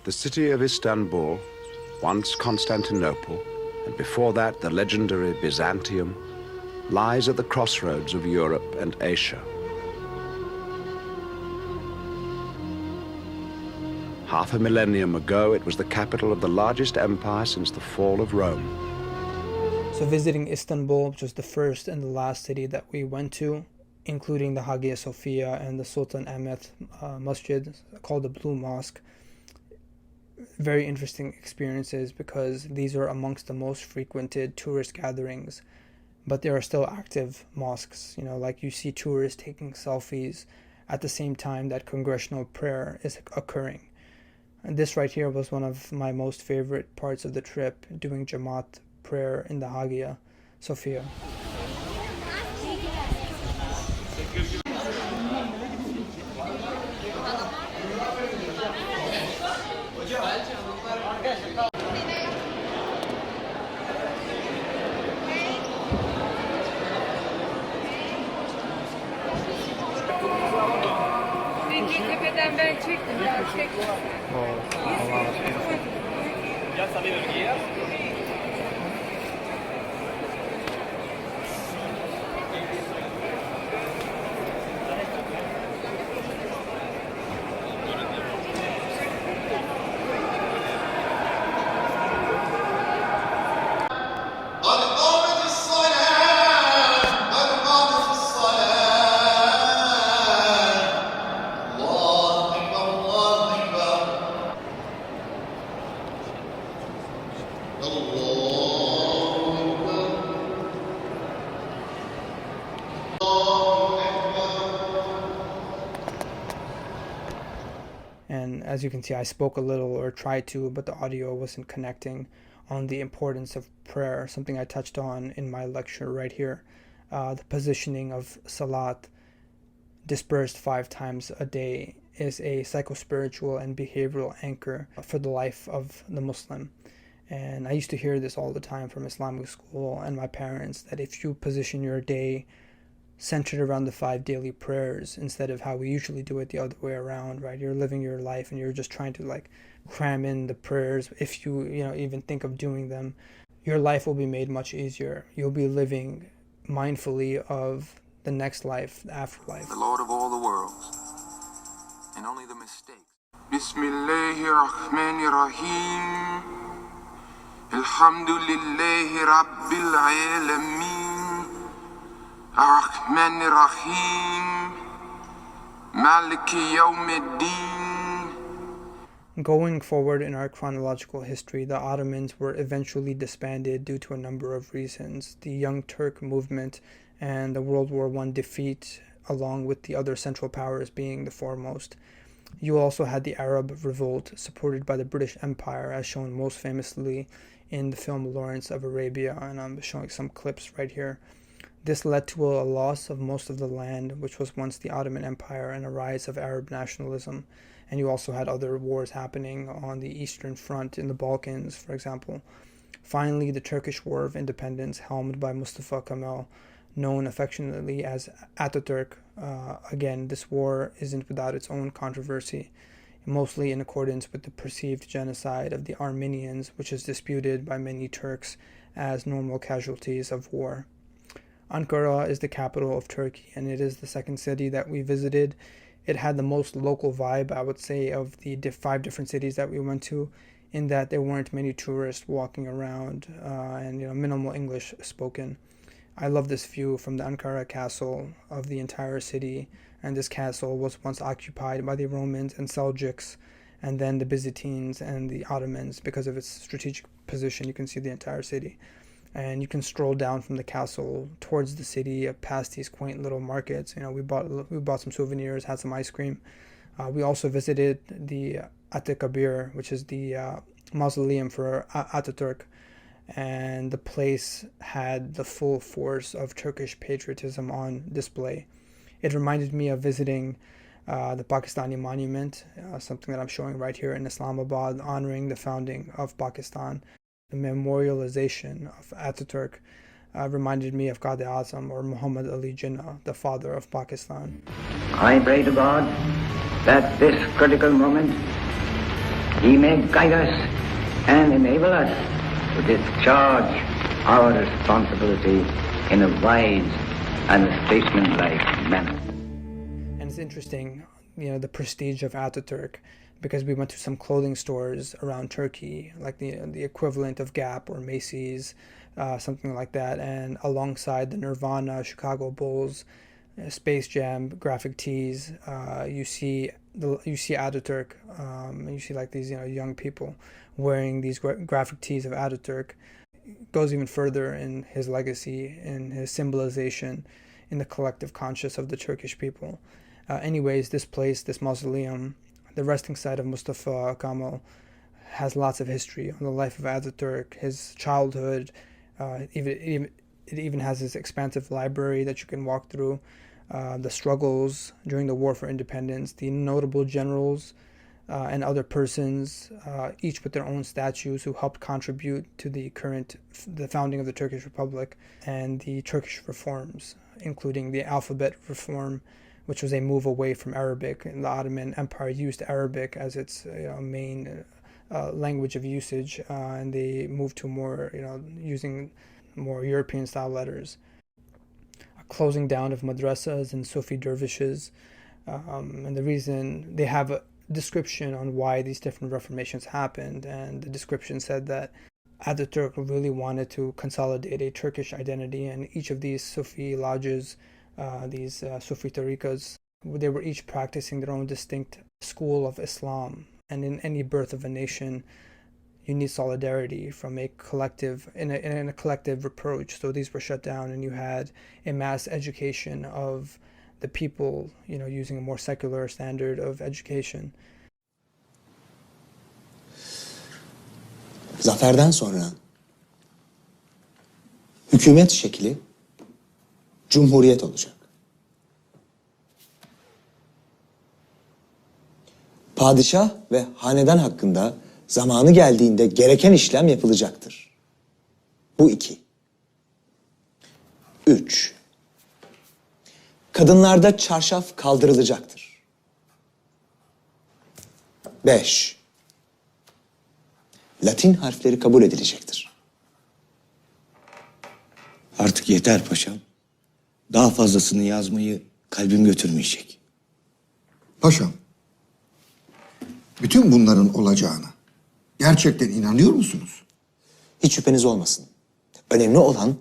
The city of Istanbul, once Constantinople, and before that the legendary Byzantium, lies at the crossroads of Europe and Asia. Half a millennium ago, it was the capital of the largest empire since the fall of Rome. So visiting Istanbul, which was the first and the last city that we went to, including the Hagia Sofia and the Sultan Ahmet masjid, called the Blue Mosque. Very interesting experiences because these are amongst the most frequented tourist gatherings, but there are still active mosques. Like you see tourists taking selfies at the same time that congregational prayer is occurring. And this right here was one of my most favorite parts of the trip, doing Jamaat prayer in the Hagia Sofia. And as you can see, I spoke a little or tried to, but the audio wasn't connecting on the importance of prayer, something I touched on in my lecture right here. The positioning of Salat, dispersed 5 times a day, is a psychospiritual and behavioral anchor for the life of the Muslim. And I used to hear this all the time from Islamic school and my parents, that if you position your day centered around the 5 daily prayers instead of how we usually do it the other way around, right? You're living your life and you're just trying to cram in the prayers. If you even think of doing them, your life will be made much easier. You'll be living mindfully of the next life, the afterlife. The Lord of all the worlds, and only the mistakes. Bismillahirrahmanirrahim. Alhamdulillahi Rabbil Alameen. Ar-Rahmanir-Rahim. Maliki Yawmiddin. Going forward in our chronological history, the Ottomans were eventually disbanded due to a number of reasons. The Young Turk movement and the World War I defeat, along with the other Central Powers being the foremost. You also had the Arab Revolt, supported by the British Empire, as shown most famously in the film Lawrence of Arabia, and I'm showing some clips right here. This led to a loss of most of the land, which was once the Ottoman Empire, and a rise of Arab nationalism. And you also had other wars happening on the Eastern Front in the Balkans, for example. Finally, the Turkish War of Independence, helmed by Mustafa Kemal, known affectionately as Ataturk. Again, this war isn't without its own controversy, mostly in accordance with the perceived genocide of the Armenians, which is disputed by many Turks as normal casualties of war. Ankara is the capital of Turkey, and it is the second city that we visited. It had the most local vibe, I would say, of the 5 different cities that we went to, in that there weren't many tourists walking around and minimal English spoken. I love this view from the Ankara castle of the entire city, and this castle was once occupied by the Romans and Seljuks, and then the Byzantines and the Ottomans. Because of its strategic position, you can see the entire city. And you can stroll down from the castle towards the city, past these quaint little markets. We bought some souvenirs, had some ice cream. We also visited the Atakabir, which is the mausoleum for Ataturk, and the place had the full force of Turkish patriotism on display. It reminded me of visiting the Pakistani monument, something that I'm showing right here in Islamabad, honoring the founding of Pakistan. The memorialization of Ataturk reminded me of Quaid Azam, or Muhammad Ali Jinnah, the father of Pakistan. I pray to God that this critical moment He may guide us and enable us to discharge our responsibility in a wise and statesmanlike manner. And it's interesting, the prestige of Ataturk, because we went to some clothing stores around Turkey, like the equivalent of Gap or Macy's, something like that, and alongside the Nirvana, Chicago Bulls, Space Jam graphic tees, you see Ataturk, and you see like these young people wearing these graphic tees of Ataturk. It goes even further in his legacy, in his symbolization, in the collective conscious of the Turkish people. Anyways, this place, this mausoleum, the resting site of Mustafa Kemal, has lots of history on the life of Ataturk, his childhood. It even has this expansive library that you can walk through. The struggles during the War for Independence, the notable generals and other persons, each with their own statues, who helped contribute to the founding of the Turkish Republic, and the Turkish reforms, including the alphabet reform, which was a move away from Arabic. And the Ottoman Empire used Arabic as its main language of usage, and they moved to more, using more European-style letters. A closing down of madrasas and Sufi dervishes, and the reason they have a description on why these different reformations happened, and the description said that Ataturk really wanted to consolidate a Turkish identity, and each of these Sufi lodges, these Sufi tariqas, they were each practicing their own distinct school of Islam. And in any birth of a nation, you need solidarity from a collective, in a collective approach. So these were shut down, and you had a mass education of the people, using a more secular standard of education. Zaferden sonra hükümet şekli cumhuriyet olacak. Padişah ve hanedan hakkında zamanı geldiğinde gereken işlem yapılacaktır. Bu 2. 3. Kadınlarda çarşaf kaldırılacaktır. 5. Latin harfleri kabul edilecektir. Artık yeter paşam. Daha fazlasını yazmayı kalbim götürmeyecek. Paşam, bütün bunların olacağına gerçekten inanıyor musunuz? Hiç şüpheniz olmasın. Önemli olan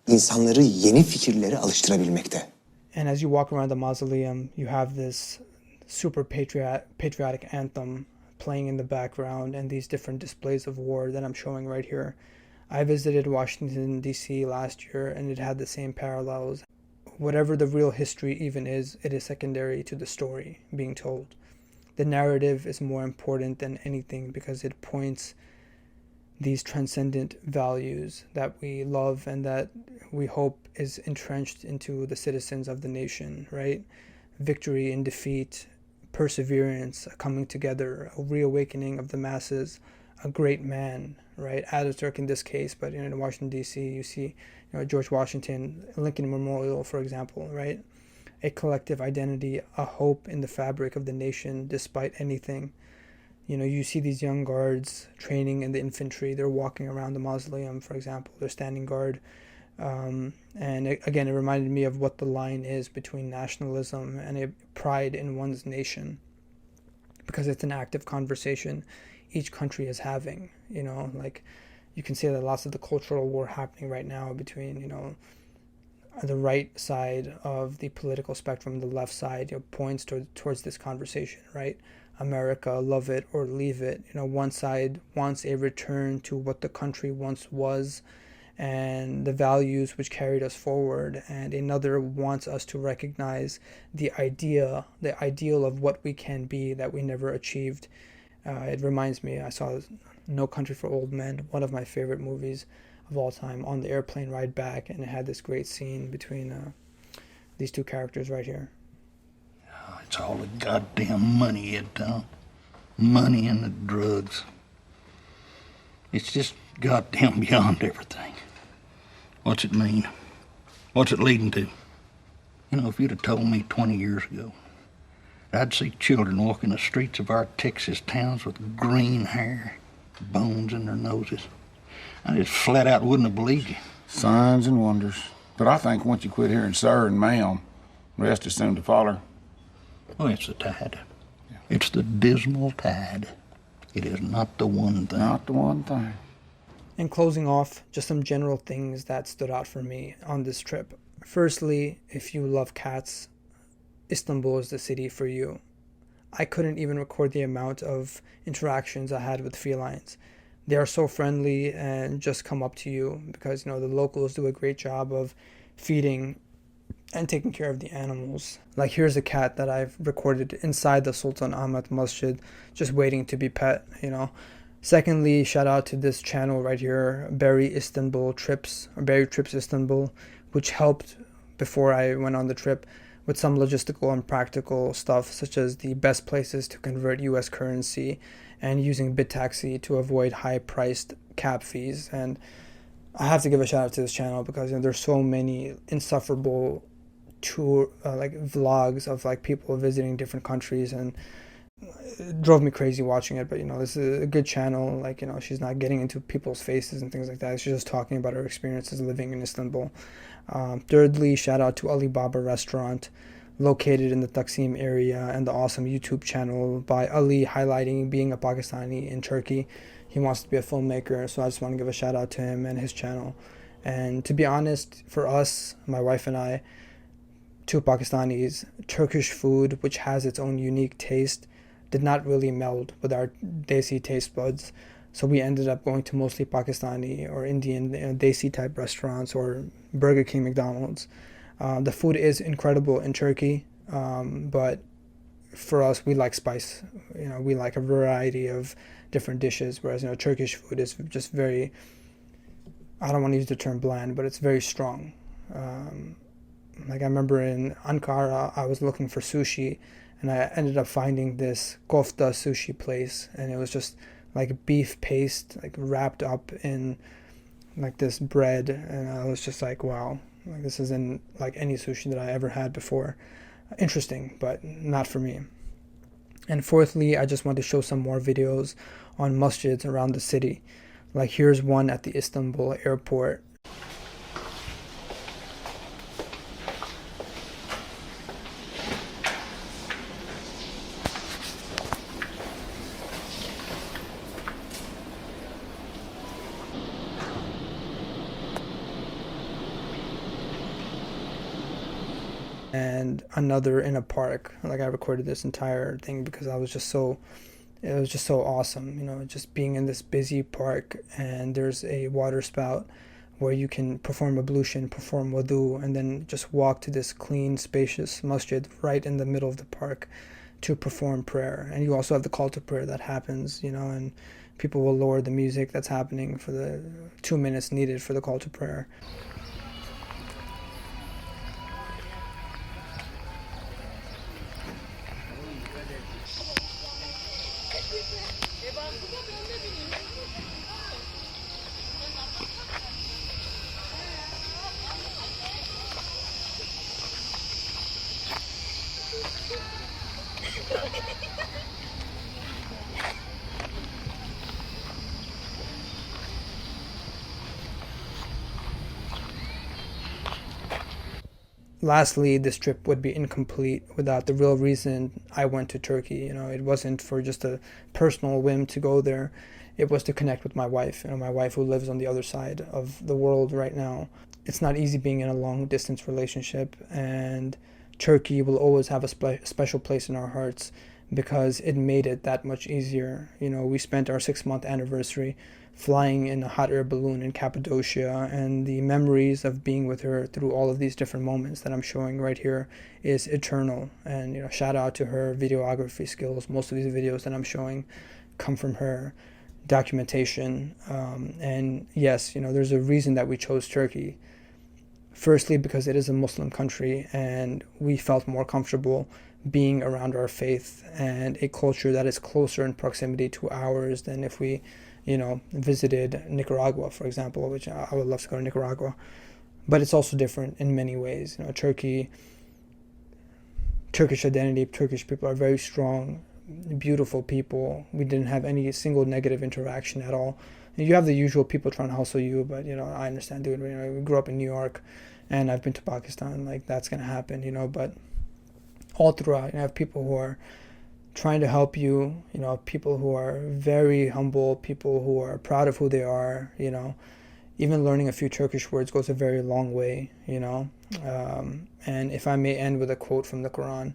insanları yeni fikirlere alıştırabilmekte. And as you walk around the mausoleum, you have this super patriotic anthem playing in the background, and these different displays of war that I'm showing right here. I visited Washington, D.C. last year, and it had the same parallels. Whatever the real history even is, it is secondary to the story being told. The narrative is more important than anything because it points these transcendent values that we love and that we hope is entrenched into the citizens of the nation, right? Victory in defeat, perseverance, a coming together, a reawakening of the masses, a great man, right? Ataturk in this case, but in Washington, D.C., you see George Washington, Lincoln Memorial, for example, right? A collective identity, a hope in the fabric of the nation despite anything. You see these young guards training in the infantry. They're walking around the mausoleum, for example. They're standing guard. And again, it reminded me of what the line is between nationalism and a pride in one's nation, because it's an active conversation each country is having. Like you can see that lots of the cultural war happening right now between, the right side of the political spectrum, the left side, points towards this conversation, right? America, love it or leave it. One side wants a return to what the country once was and the values which carried us forward, and another wants us to recognize the ideal of what we can be that we never achieved. It reminds me, I saw No Country for Old Men, one of my favorite movies of all time, on the airplane ride back, and it had this great scene between these two characters right here. It's all the goddamn money, Ed Tom. Money and the drugs. It's just goddamn beyond everything. What's it mean? What's it leading to? If you'd have told me 20 years ago I'd see children walking the streets of our Texas towns with green hair, bones in their noses. I just flat out wouldn't have believed you. Signs and wonders. But I think once you quit hearing sir and ma'am, the rest is soon to follow. Oh, it's the tide. It's the dismal tide. It is not the one thing. Not the one thing. In closing off, just some general things that stood out for me on this trip. Firstly, if you love cats, Istanbul is the city for you. I couldn't even record the amount of interactions I had with felines. They are so friendly and just come up to you because, the locals do a great job of feeding and taking care of the animals. Like, here's a cat that I've recorded inside the Sultan Ahmet Masjid, just waiting to be pet, Secondly, shout out to this channel right here, Berry Trips Istanbul, which helped before I went on the trip with some logistical and practical stuff, such as the best places to convert US currency and using BitTaxi to avoid high-priced cab fees. And I have to give a shout out to this channel because there's so many insufferable tour vlogs of people visiting different countries, and it drove me crazy watching it. But this is a good channel. She's not getting into people's faces and things like that. She's just talking about her experiences living in Istanbul. Thirdly, shout out to Ali Baba restaurant located in the Taksim area, and the awesome YouTube channel by Ali highlighting being a Pakistani in Turkey. He wants to be a filmmaker, so I just want to give a shout out to him and his channel. And to be honest, for us, my wife and I, two Pakistanis, Turkish food, which has its own unique taste, did not really meld with our Desi taste buds. So we ended up going to mostly Pakistani or Indian Desi type restaurants or Burger King, McDonald's. The food is incredible in Turkey, but for us, we like spice. We like a variety of different dishes, whereas Turkish food is just very, I don't want to use the term bland, but it's very strong. I remember in Ankara, I was looking for sushi, and I ended up finding this kofta sushi place, and it was just like beef paste, wrapped up in this bread, and I was just like, wow, this isn't like any sushi that I ever had before. Interesting, but not for me. And fourthly, I just want to show some more videos on masjids around the city. Here's one at the Istanbul airport. And another in a park. I recorded this entire thing because it was just so awesome, just being in this busy park, and there's a water spout where you can perform ablution, perform wudu, and then just walk to this clean, spacious masjid right in the middle of the park to perform prayer. And you also have the call to prayer that happens, and people will lower the music that's happening for the 2 minutes needed for the call to prayer. Lastly, this trip would be incomplete without the real reason I went to Turkey. It wasn't for just a personal whim to go there. It was to connect with my wife, my wife who lives on the other side of the world right now. It's not easy being in a long-distance relationship, and Turkey will always have a special place in our hearts because it made it that much easier. We spent our 6-month anniversary flying in a hot air balloon in Cappadocia, and the memories of being with her through all of these different moments that I'm showing right here is eternal. And shout out to her videography skills. Most of these videos that I'm showing come from her documentation. And yes, there's a reason that we chose Turkey. Firstly, because it is a Muslim country, and we felt more comfortable being around our faith and a culture that is closer in proximity to ours than if we visited Nicaragua, for example, which I would love to go to Nicaragua. But it's also different in many ways. Turkey Turkish identity. Turkish people are very strong, beautiful people. We didn't have any single negative interaction at all. You have the usual people trying to hustle you, but I understand, dude. We grew up in New York, and I've been to Pakistan. Like, that's gonna happen, But all throughout, you have people who are trying to help you. People who are very humble, people who are proud of who they are. Even learning a few Turkish words goes a very long way. And if I may end with a quote from the Quran.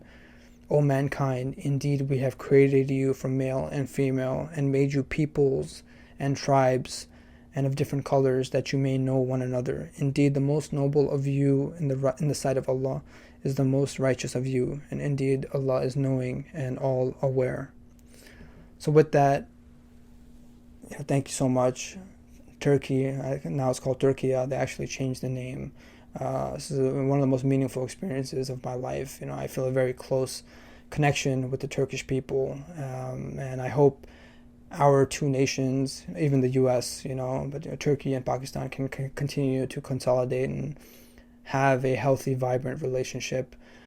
O mankind, indeed we have created you from male and female and made you peoples and tribes and of different colors that you may know one another. Indeed, the most noble of you in the sight of Allah is the most righteous of you, and indeed Allah is knowing and all aware. So with that, thank you so much. Turkey, now it's called Turkiye. They actually changed the name. This is one of the most meaningful experiences of my life. I feel a very close connection with the Turkish people, and I hope our two nations, even the U.S., but Turkey and Pakistan can continue to consolidate and have a healthy, vibrant relationship.